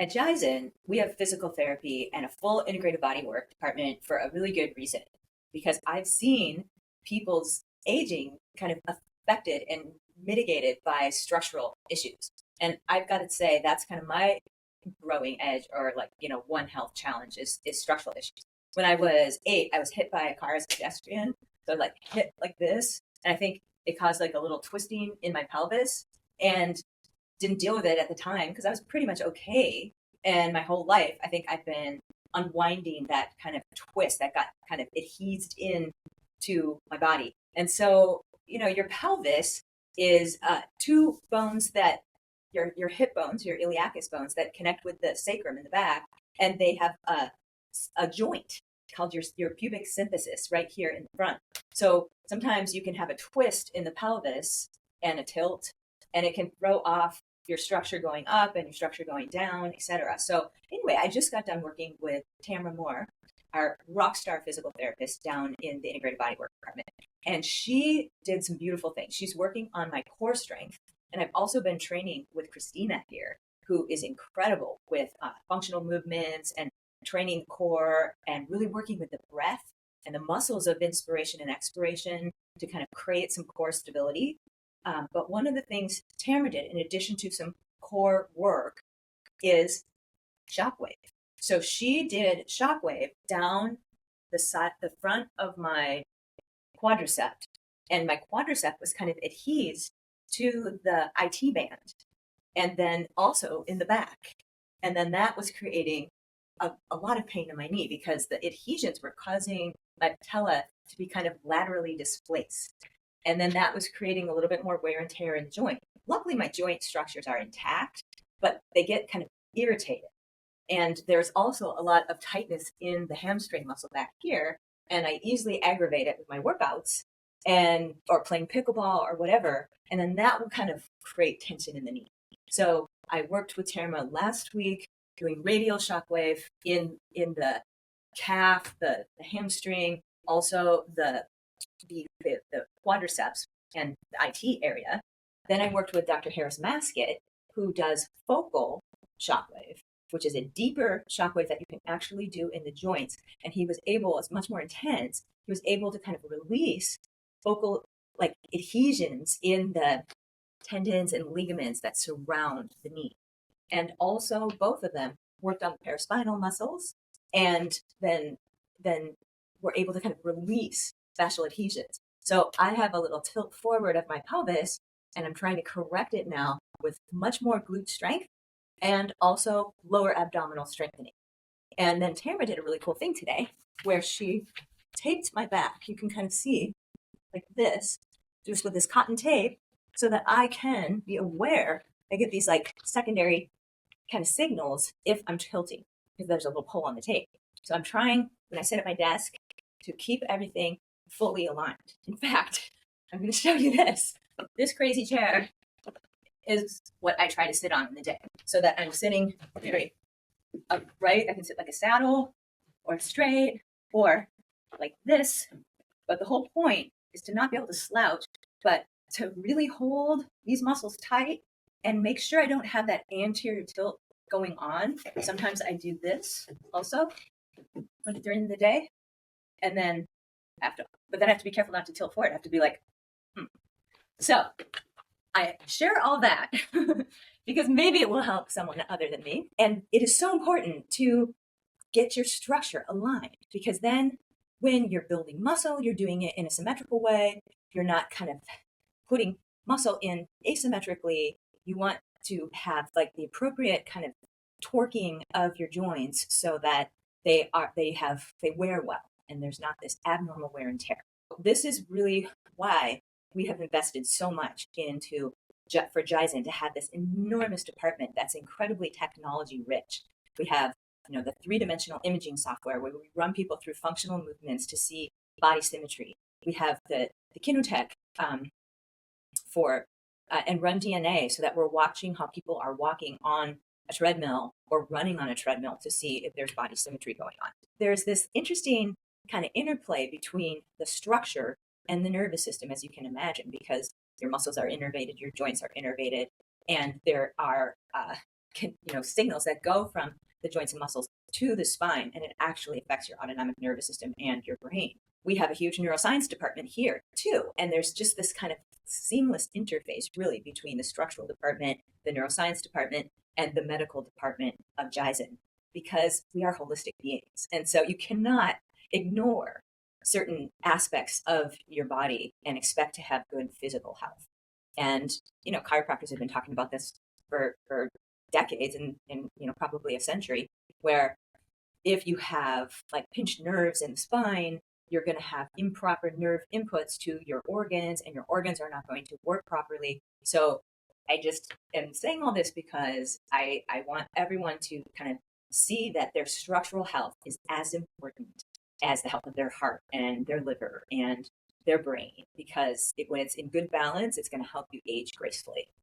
At Jizen, we have physical therapy and a full integrative bodywork department for a really good reason. Because I've seen people's aging kind of affected and mitigated by structural issues. And I've got to say, that's kind of my growing edge, or like, one health challenge is structural issues. When I was 8, I was hit by a car as a pedestrian. So I like hit like this. And I think it caused like a little twisting in my pelvis. And didn't deal with it at the time because I was pretty much okay. And my whole life, I think I've been unwinding that kind of twist that got kind of adhesed in to my body. And so, your pelvis is two bones that your hip bones, your iliacus bones that connect with the sacrum in the back, and they have a joint called your pubic symphysis right here in the front. So sometimes you can have a twist in the pelvis and a tilt, and it can throw off your structure going up and your structure going down, etc. So anyway, I just got done working with Tamara Moore, our rock star physical therapist down in the integrated bodywork department. And she did some beautiful things. She's working on my core strength. And I've also been training with Christina here, who is incredible with functional movements and training the core and really working with the breath and the muscles of inspiration and expiration to kind of create some core stability. But one of the things Tamara did, in addition to some core work, is shockwave. So she did shockwave down the side, the front of my quadricep, and my quadricep was kind of adhesed to the IT band, and then also in the back. And then that was creating a lot of pain in my knee because the adhesions were causing my patella to be kind of laterally displaced. And then that was creating a little bit more wear and tear in the joint. Luckily, my joint structures are intact, but they get kind of irritated. And there's also a lot of tightness in the hamstring muscle back here. And I easily aggravate it with my workouts or playing pickleball or whatever. And then that will kind of create tension in the knee. So I worked with Tamara last week doing radial shockwave in the calf, the hamstring, also the quadriceps and the IT area. Then I worked with Dr. Harris Maskett, who does focal shockwave, which is a deeper shockwave that you can actually do in the joints. And he was able, it's much more intense, he was able to kind of release focal like adhesions in the tendons and ligaments that surround the knee. And also both of them worked on the paraspinal muscles, and then were able to kind of release fascial adhesions. So I have a little tilt forward of my pelvis, and I'm trying to correct it now with much more glute strength and also lower abdominal strengthening. And then Tamara did a really cool thing today where she taped my back. You can kind of see like this, just with this cotton tape, so that I can be aware. I get these like secondary kind of signals if I'm tilting, because there's a little pull on the tape. So I'm trying, when I sit at my desk, to keep everything fully aligned. In fact, I'm going to show you this. This crazy chair is what I try to sit on in the day, so that I'm sitting very upright. I can sit like a saddle or straight or like this. But the whole point is to not be able to slouch, but to really hold these muscles tight and make sure I don't have that anterior tilt going on. Sometimes I do this also during the day, and then but then I have to be careful not to tilt forward. I have to be like, So I share all that because maybe it will help someone other than me. And it is so important to get your structure aligned, because then when you're building muscle, you're doing it in a symmetrical way. You're not kind of putting muscle in asymmetrically. You want to have like the appropriate kind of torquing of your joints so that they wear well and there's not this abnormal wear and tear. This is really why we have invested so much for Jizen to have this enormous department that's incredibly technology rich. We have the three-dimensional imaging software where we run people through functional movements to see body symmetry. We have the kinotech and run DNA, so that we're watching how people are walking on a treadmill or running on a treadmill to see if there's body symmetry going on. There's this interesting kind of interplay between the structure and the nervous system, as you can imagine, because your muscles are innervated, your joints are innervated, and there are signals that go from the joints and muscles to the spine, and it actually affects your autonomic nervous system and your brain. We have a huge neuroscience department here too, and there's just this kind of seamless interface really between the structural department, the neuroscience department, and the medical department of Jizen, because we are holistic beings. And so you cannot ignore certain aspects of your body and expect to have good physical health. And, chiropractors have been talking about this for decades and, probably a century, where if you have like pinched nerves in the spine, you're going to have improper nerve inputs to your organs, and your organs are not going to work properly. So I just am saying all this because I want everyone to kind of see that their structural health is as important as the health of their heart and their liver and their brain, because when it's in good balance, it's going to help you age gracefully.